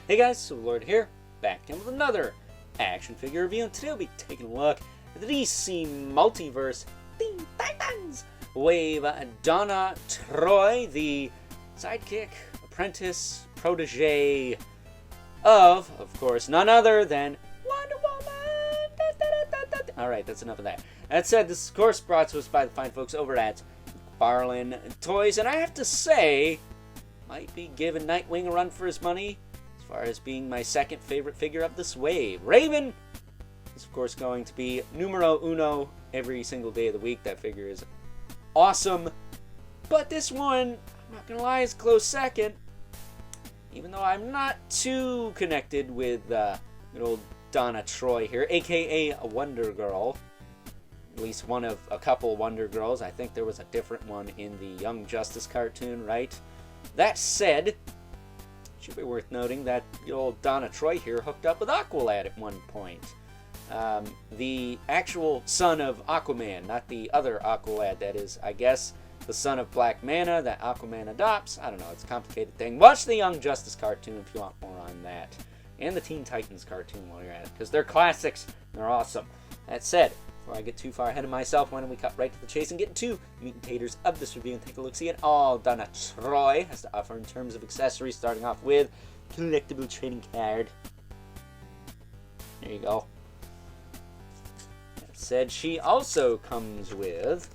Hey guys, so Lord here, back in with another action figure review, and today we'll be taking a look at the DC Multiverse Teen Titans Wave Donna Troy, the sidekick, apprentice, protege of course, none other than Wonder Woman! Alright, that's enough of that. That said, this is of course brought to us by the fine folks over at McFarlane Toys, and I have to say, might be giving Nightwing a run for his money as far as being my second favorite figure of this wave. Raven is of course going to be numero uno every single day of the week. That figure is awesome, but this one, I'm not gonna lie, is a close second, even though I'm not too connected with good old Donna Troy here, aka Wonder Girl. At least one of a couple Wonder Girls. I think there was a different one in the Young Justice cartoon, right? That said, it should be worth noting that the old Donna Troy here hooked up with Aqualad at one point. The actual son of Aquaman, not the other Aqualad that is, I guess, the son of Black Manta that Aquaman adopts. I don't know, it's a complicated thing. Watch the Young Justice cartoon if you want more on that. And the Teen Titans cartoon while you're at it, because they're classics, they're awesome. That said, before I get too far ahead of myself, why don't we cut right to the chase and get to meat and taters of this review and take a look-see at all Donna Troy has to offer in terms of accessories, starting off with collectible trading card. There you go. That said, she also comes with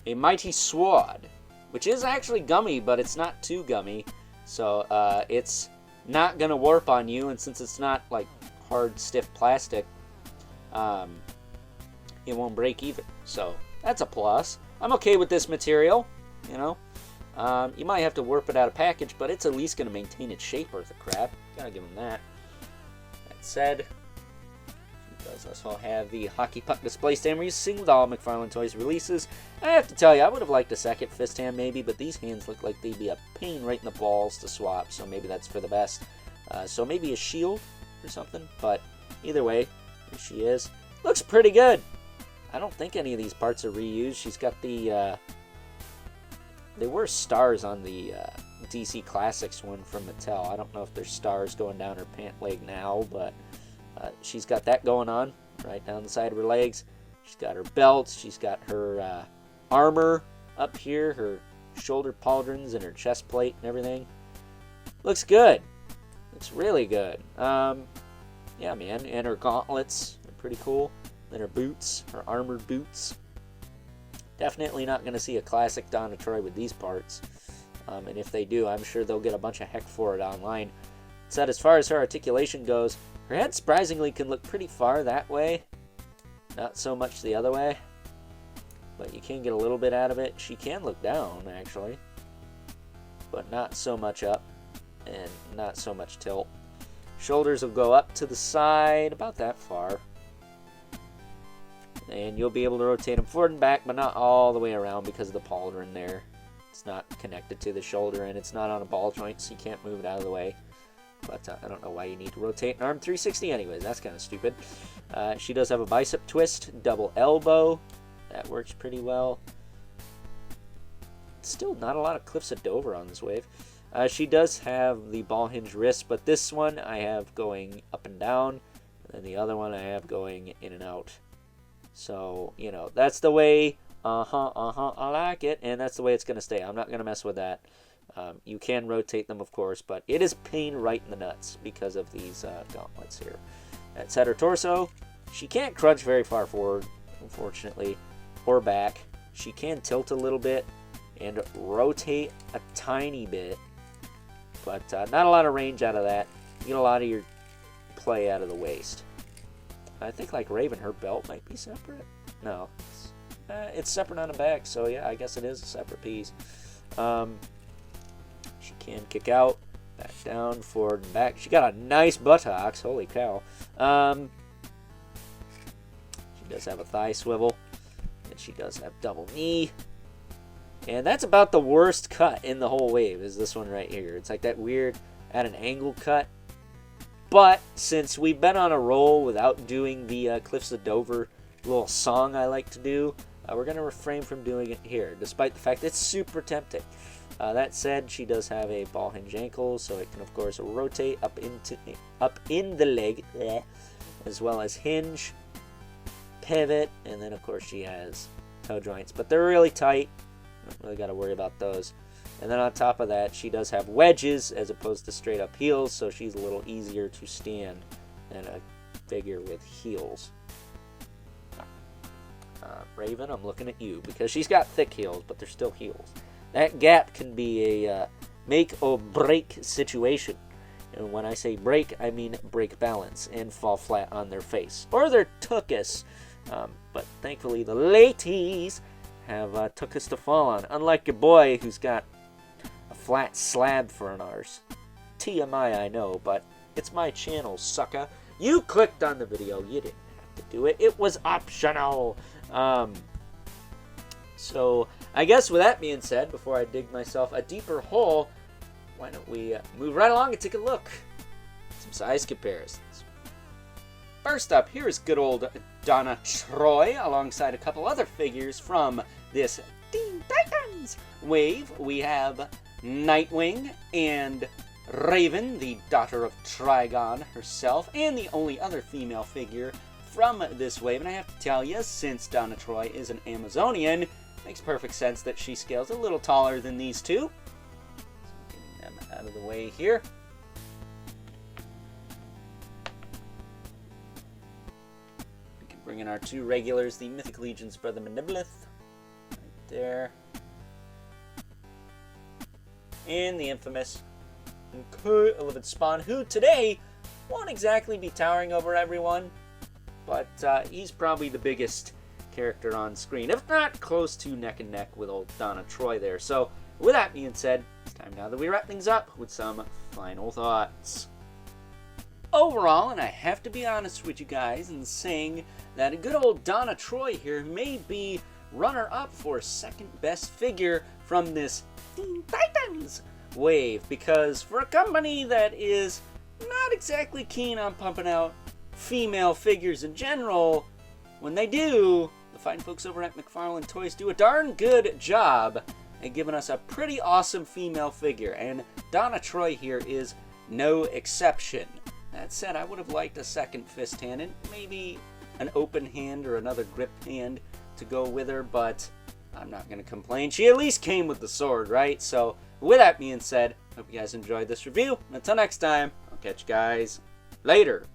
a mighty sword, which is actually gummy, but it's not too gummy, so it's not gonna warp on you, and since it's not like hard, stiff plastic, it won't break either. So that's a plus. I'm okay with this material, you know. You might have to warp it out of package, but it's at least going to maintain its shape worth of crap. Gotta give them that. That said, she does also have the hockey puck display stand we're used to seeing with all McFarlane Toys releases. I have to tell you, I would have liked a second fist hand maybe, but these hands look like they'd be a pain right in the balls to swap, so maybe that's for the best. So maybe a shield or something, but either way, here she is. Looks pretty good. I don't think any of these parts are reused. She's got the, they were stars on the DC Classics one from Mattel. I don't know if there's stars going down her pant leg now, but she's got that going on right down the side of her legs. She's got her belts. She's got her armor up here, her shoulder pauldrons and her chest plate and everything. Looks good. Looks really good. Yeah, man, and her gauntlets are pretty cool. Then her boots, her armored boots. Definitely not going to see a classic Donna Troy with these parts. And if they do, I'm sure they'll get a bunch of heck for it online. Said as far as her articulation goes, her head surprisingly can look pretty far that way. Not so much the other way. But you can get a little bit out of it. She can look down, actually. But not so much up. And not so much tilt. Shoulders will go up to the side, about that far. And you'll be able to rotate them forward and back, but not all the way around because of the pauldron there. It's not connected to the shoulder, and it's not on a ball joint, so you can't move it out of the way. But I don't know why you need to rotate an arm 360 anyways. That's kind of stupid. She does have a bicep twist, double elbow. That works pretty well. Still not a lot of Cliffs of Dover on this wave. She does have the ball hinge wrist, but this one I have going up and down, and then the other one I have going in and out. So, you know, that's the way, I like it, and that's the way it's going to stay. I'm not going to mess with that. You can rotate them, of course, but it is pain right in the nuts because of these gauntlets here. That's her torso. She can't crunch very far forward, unfortunately, or back. She can tilt a little bit and rotate a tiny bit. But not a lot of range out of that. You get a lot of your play out of the waist. I think like Raven, her belt might be separate. No, it's separate on the back, so yeah, I guess it is a separate piece. She can kick out, back down, forward and back. She got a nice buttocks, holy cow. She does have a thigh swivel, and she does have double knee. And that's about the worst cut in the whole wave, is this one right here. It's like that weird at an angle cut. But since we've been on a roll without doing the Cliffs of Dover little song I like to do, we're going to refrain from doing it here, despite the fact it's super tempting. That said, she does have a ball hinge ankle, so it can of course rotate up in the leg, as well as hinge, pivot, and then of course she has toe joints, but they're really tight. Don't really got to worry about those. And then on top of that, she does have wedges as opposed to straight up heels, so she's a little easier to stand than a figure with heels. Raven, I'm looking at you because she's got thick heels, but they're still heels. That gap can be a make or break situation. And when I say break, I mean break balance and fall flat on their face or their tuchus. But thankfully, the ladies have tuchus to fall on, unlike your boy who's got a flat slab for an arse. TMI, I know, but it's my channel, sucker. You clicked on the video. You didn't have to do it. It was optional. So I guess with that being said, before I dig myself a deeper hole, why don't we move right along and take a look at some size comparisons. First up, here is good old Donna Troy alongside a couple other figures from this Teen Titans wave. We have Nightwing and Raven, the daughter of Trigon herself, and the only other female figure from this wave. And I have to tell you, since Donna Troy is an Amazonian, it makes perfect sense that she scales a little taller than these two. So getting them out of the way here. We can bring in our two regulars, the Mythic Legion's Brother Manibelith, right there. And the infamous Elephant Spawn, who today won't exactly be towering over everyone, but he's probably the biggest character on screen, if not close to neck and neck with old Donna Troy there. So with that being said, it's time now that we wrap things up with some final thoughts. Overall, and I have to be honest with you guys in saying that a good old Donna Troy here may be runner-up for second best figure from this Teen Titans wave, because for a company that is not exactly keen on pumping out female figures in general, when they do, the fine folks over at McFarlane Toys do a darn good job at giving us a pretty awesome female figure, and Donna Troy here is no exception. That said, I would have liked a second fist hand and maybe an open hand or another grip hand to go with her, but I'm not going to complain. She at least came with the sword, right? So with that being said, hope you guys enjoyed this review. Until next time, I'll catch you guys later.